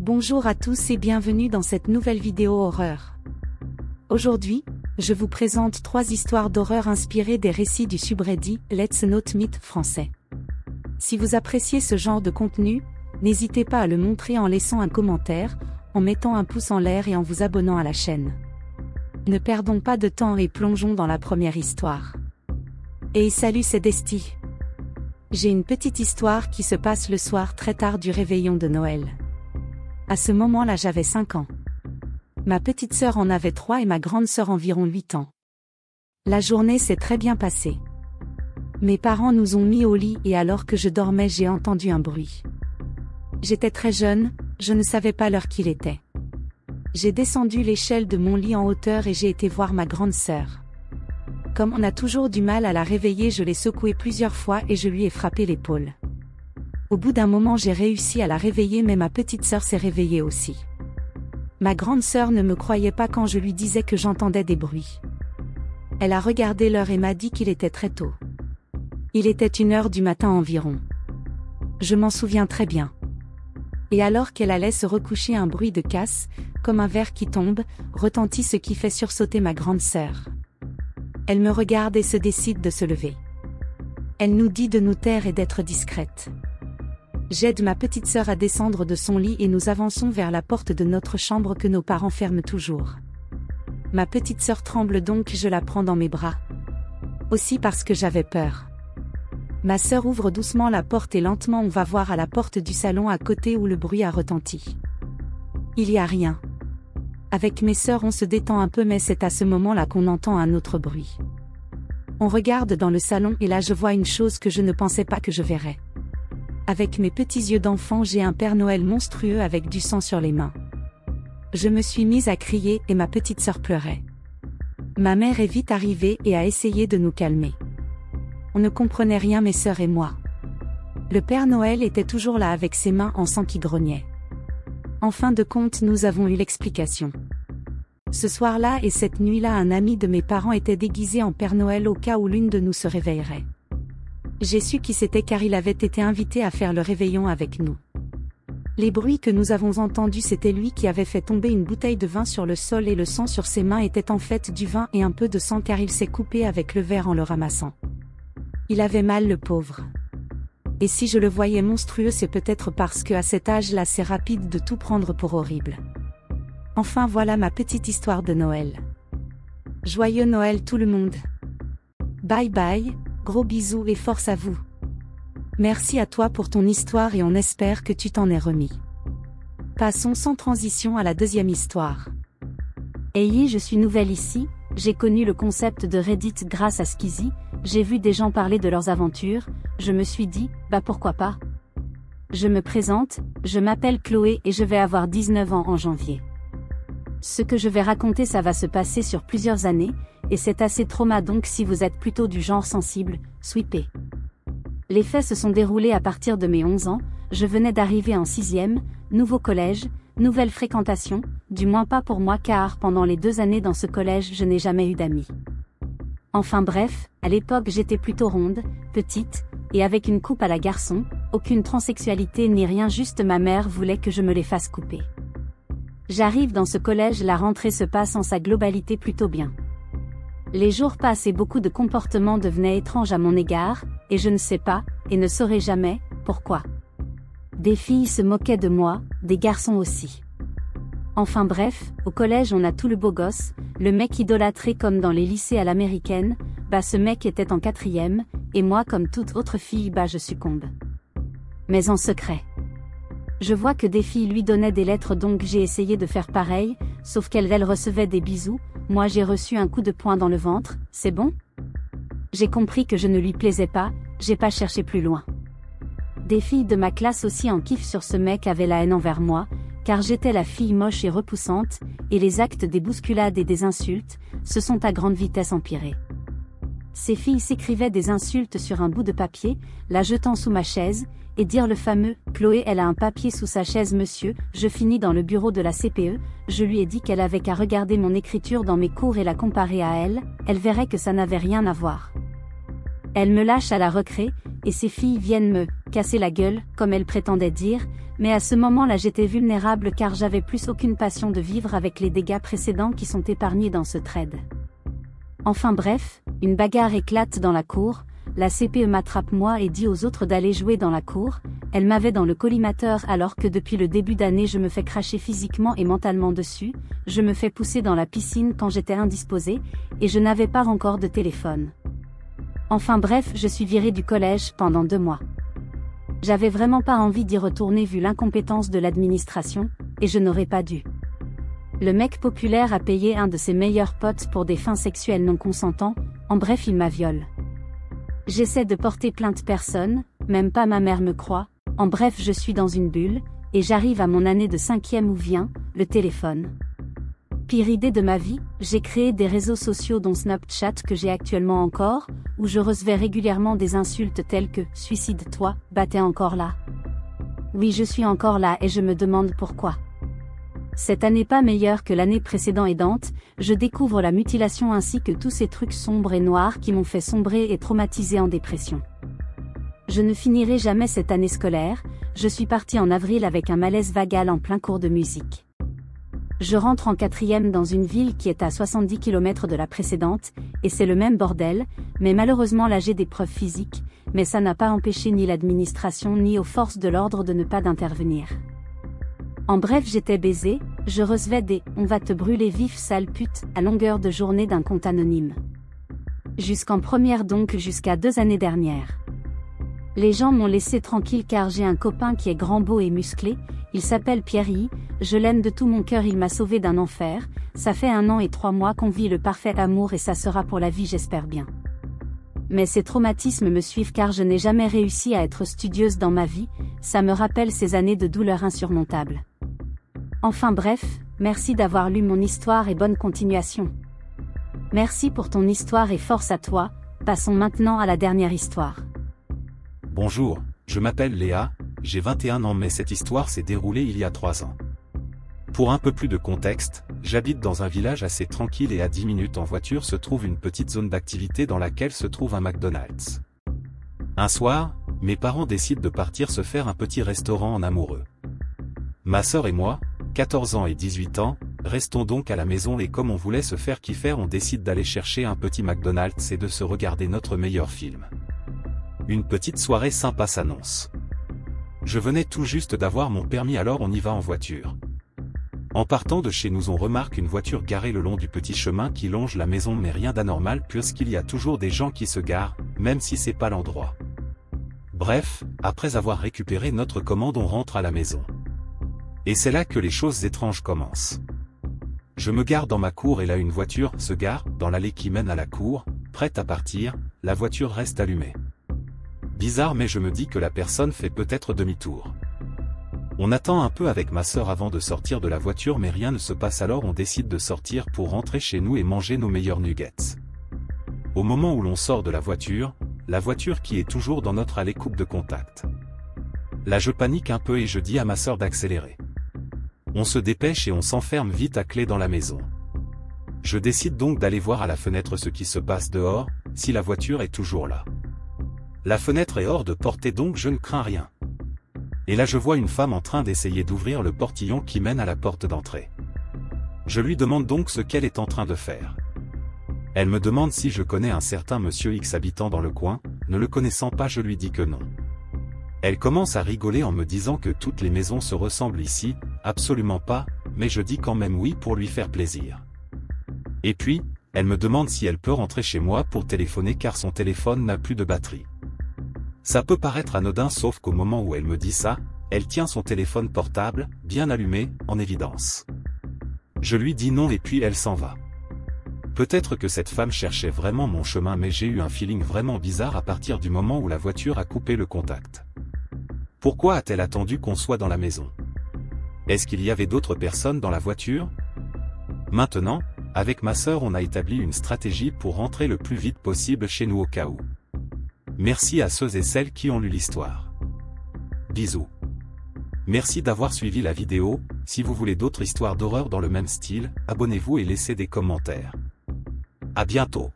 Bonjour à tous et bienvenue dans cette nouvelle vidéo horreur. Aujourd'hui, je vous présente 3 histoires d'horreur inspirées des récits du subreddit Let's Not Meet français. Si vous appréciez ce genre de contenu, n'hésitez pas à le montrer en laissant un commentaire, en mettant un pouce en l'air et en vous abonnant à la chaîne. Ne perdons pas de temps et plongeons dans la première histoire. Et salut, c'est Desti. J'ai une petite histoire qui se passe le soir très tard du réveillon de Noël. À ce moment-là, j'avais 5 ans. Ma petite sœur en avait 3 et ma grande sœur environ 8 ans. La journée s'est très bien passée. Mes parents nous ont mis au lit et alors que je dormais, j'ai entendu un bruit. J'étais très jeune, je ne savais pas l'heure qu'il était. J'ai descendu l'échelle de mon lit en hauteur et j'ai été voir ma grande sœur. Comme on a toujours du mal à la réveiller, je l'ai secouée plusieurs fois et je lui ai frappé l'épaule. Au bout d'un moment, j'ai réussi à la réveiller, mais ma petite sœur s'est réveillée aussi. Ma grande sœur ne me croyait pas quand je lui disais que j'entendais des bruits. Elle a regardé l'heure et m'a dit qu'il était très tôt. Il était 1h du matin environ. Je m'en souviens très bien. Et alors qu'elle allait se recoucher, un bruit de casse, comme un verre qui tombe, retentit, ce qui fait sursauter ma grande sœur. Elle me regarde et se décide de se lever. Elle nous dit de nous taire et d'être discrète. J'aide ma petite sœur à descendre de son lit et nous avançons vers la porte de notre chambre que nos parents ferment toujours. Ma petite sœur tremble donc, je la prends dans mes bras. Aussi parce que j'avais peur. Ma sœur ouvre doucement la porte et lentement on va voir à la porte du salon à côté où le bruit a retenti. Il y a rien. Avec mes sœurs on se détend un peu, mais c'est à ce moment-là qu'on entend un autre bruit. On regarde dans le salon et là je vois une chose que je ne pensais pas que je verrais. Avec mes petits yeux d'enfant, j'ai un Père Noël monstrueux avec du sang sur les mains. Je me suis mise à crier et ma petite sœur pleurait. Ma mère est vite arrivée et a essayé de nous calmer. On ne comprenait rien, mes sœurs et moi. Le Père Noël était toujours là avec ses mains en sang qui grognaient. En fin de compte, nous avons eu l'explication. Ce soir-là et cette nuit-là, un ami de mes parents était déguisé en Père Noël au cas où l'une de nous se réveillerait. J'ai su qui c'était car il avait été invité à faire le réveillon avec nous. Les bruits que nous avons entendus, c'était lui qui avait fait tomber une bouteille de vin sur le sol et le sang sur ses mains était en fait du vin et un peu de sang car il s'est coupé avec le verre en le ramassant. Il avait mal, le pauvre. Et si je le voyais monstrueux, c'est peut-être parce que à cet âge-là c'est rapide de tout prendre pour horrible. Enfin voilà ma petite histoire de Noël. Joyeux Noël tout le monde. Bye bye, gros bisous et force à vous. Merci à toi pour ton histoire et on espère que tu t'en es remis. Passons sans transition à la deuxième histoire. Hey, je suis nouvelle ici, j'ai connu le concept de Reddit grâce à Skizzy, j'ai vu des gens parler de leurs aventures, je me suis dit, bah pourquoi pas. Je me présente, je m'appelle Chloé et je vais avoir 19 ans en janvier. Ce que je vais raconter, ça va se passer sur plusieurs années, et c'est assez trauma, donc si vous êtes plutôt du genre sensible, sweepez. Les faits se sont déroulés à partir de mes 11 ans, je venais d'arriver en 6e, nouveau collège, nouvelle fréquentation, du moins pas pour moi car pendant les 2 années dans ce collège je n'ai jamais eu d'amis. Enfin bref, à l'époque j'étais plutôt ronde, petite, et avec une coupe à la garçon, aucune transsexualité ni rien, juste ma mère voulait que je me les fasse couper. J'arrive dans ce collège, la rentrée se passe en sa globalité plutôt bien. Les jours passent et beaucoup de comportements devenaient étranges à mon égard, et je ne sais pas, et ne saurais jamais, pourquoi. Des filles se moquaient de moi, des garçons aussi. Enfin bref, au collège on a tout le beau gosse, le mec idolâtré comme dans les lycées à l'américaine, bah ce mec était en 4e, et moi comme toute autre fille bah je succombe. Mais en secret. Je vois que des filles lui donnaient des lettres, donc j'ai essayé de faire pareil, sauf qu'elles recevaient des bisous, moi j'ai reçu un coup de poing dans le ventre, c'est bon? J'ai compris que je ne lui plaisais pas, j'ai pas cherché plus loin. Des filles de ma classe aussi en kiff sur ce mec avaient la haine envers moi, car j'étais la fille moche et repoussante, et les actes des bousculades et des insultes, se sont à grande vitesse empirés. Ces filles s'écrivaient des insultes sur un bout de papier, la jetant sous ma chaise, et dire le fameux « Chloé elle a un papier sous sa chaise monsieur », je finis dans le bureau de la CPE, je lui ai dit qu'elle avait qu'à regarder mon écriture dans mes cours et la comparer à elle, elle verrait que ça n'avait rien à voir. Elle me lâche à la récré, et ces filles viennent me casser la gueule, comme elle prétendait dire, mais à ce moment-là j'étais vulnérable car j'avais plus aucune passion de vivre avec les dégâts précédents qui sont épargnés dans ce trade. Enfin bref, une bagarre éclate dans la cour, la CPE m'attrape moi et dit aux autres d'aller jouer dans la cour, elle m'avait dans le collimateur alors que depuis le début d'année je me fais cracher physiquement et mentalement dessus, je me fais pousser dans la piscine quand j'étais indisposée, et je n'avais pas encore de téléphone. Enfin bref, je suis virée du collège pendant 2 mois. J'avais vraiment pas envie d'y retourner vu l'incompétence de l'administration, et je n'aurais pas dû. Le mec populaire a payé un de ses meilleurs potes pour des fins sexuelles non consentants, en bref il m'a violé. J'essaie de porter plainte personne, même pas ma mère me croit, en bref je suis dans une bulle, et j'arrive à mon année de 5e où vient, le téléphone. Pire idée de ma vie, j'ai créé des réseaux sociaux dont Snapchat que j'ai actuellement encore, où je recevais régulièrement des insultes telles que « Suicide-toi, bah t'es encore là ». Oui je suis encore là et je me demande pourquoi. Cette année pas meilleure que l'année précédente, je découvre la mutilation ainsi que tous ces trucs sombres et noirs qui m'ont fait sombrer et traumatiser en dépression. Je ne finirai jamais cette année scolaire, je suis partie en avril avec un malaise vagal en plein cours de musique. Je rentre en 4e dans une ville qui est à 70 km de la précédente, et c'est le même bordel, mais malheureusement là j'ai des preuves physiques, mais ça n'a pas empêché ni l'administration ni aux forces de l'ordre de ne pas d'intervenir. En bref j'étais baisée, je recevais des « on va te brûler vif sale pute » à longueur de journée d'un compte anonyme. Jusqu'en première donc jusqu'à 2 années dernières. Les gens m'ont laissé tranquille car j'ai un copain qui est grand beau et musclé, il s'appelle Pierre-Y, je l'aime de tout mon cœur, il m'a sauvé d'un enfer, ça fait 1 an et 3 mois qu'on vit le parfait amour et ça sera pour la vie j'espère bien. Mais ces traumatismes me suivent car je n'ai jamais réussi à être studieuse dans ma vie, ça me rappelle ces années de douleur insurmontable. Enfin bref, merci d'avoir lu mon histoire et bonne continuation. Merci pour ton histoire et force à toi, passons maintenant à la dernière histoire. Bonjour, je m'appelle Léa, j'ai 21 ans mais cette histoire s'est déroulée il y a 3 ans. Pour un peu plus de contexte, j'habite dans un village assez tranquille et à 10 minutes en voiture se trouve une petite zone d'activité dans laquelle se trouve un McDonald's. Un soir, mes parents décident de partir se faire un petit restaurant en amoureux. Ma sœur et moi, 14 ans et 18 ans, restons donc à la maison et comme on voulait se faire kiffer on décide d'aller chercher un petit McDonald's et de se regarder notre meilleur film. Une petite soirée sympa s'annonce. Je venais tout juste d'avoir mon permis alors on y va en voiture. En partant de chez nous on remarque une voiture garée le long du petit chemin qui longe la maison mais rien d'anormal puisqu'il y a toujours des gens qui se garent, même si c'est pas l'endroit. Bref, après avoir récupéré notre commande on rentre à la maison. Et c'est là que les choses étranges commencent. Je me gare dans ma cour et là une voiture se gare dans l'allée qui mène à la cour, prête à partir, la voiture reste allumée. Bizarre mais je me dis que la personne fait peut-être demi-tour. On attend un peu avec ma sœur avant de sortir de la voiture mais rien ne se passe alors on décide de sortir pour rentrer chez nous et manger nos meilleurs nuggets. Au moment où l'on sort de la voiture qui est toujours dans notre allée coupe de contact. Là je panique un peu et je dis à ma sœur d'accélérer. On se dépêche et on s'enferme vite à clé dans la maison. Je décide donc d'aller voir à la fenêtre ce qui se passe dehors, si la voiture est toujours là. La fenêtre est hors de portée donc je ne crains rien. Et là je vois une femme en train d'essayer d'ouvrir le portillon qui mène à la porte d'entrée. Je lui demande donc ce qu'elle est en train de faire. Elle me demande si je connais un certain monsieur X habitant dans le coin, ne le connaissant pas je lui dis que non. Elle commence à rigoler en me disant que toutes les maisons se ressemblent ici, absolument pas, mais je dis quand même oui pour lui faire plaisir. Et puis, elle me demande si elle peut rentrer chez moi pour téléphoner car son téléphone n'a plus de batterie. Ça peut paraître anodin sauf qu'au moment où elle me dit ça, elle tient son téléphone portable, bien allumé, en évidence. Je lui dis non et puis elle s'en va. Peut-être que cette femme cherchait vraiment mon chemin mais j'ai eu un feeling vraiment bizarre à partir du moment où la voiture a coupé le contact. Pourquoi a-t-elle attendu qu'on soit dans la maison? Est-ce qu'il y avait d'autres personnes dans la voiture? Maintenant, avec ma sœur on a établi une stratégie pour rentrer le plus vite possible chez nous au cas où. Merci à ceux et celles qui ont lu l'histoire. Bisous. Merci d'avoir suivi la vidéo, si vous voulez d'autres histoires d'horreur dans le même style, abonnez-vous et laissez des commentaires. À bientôt.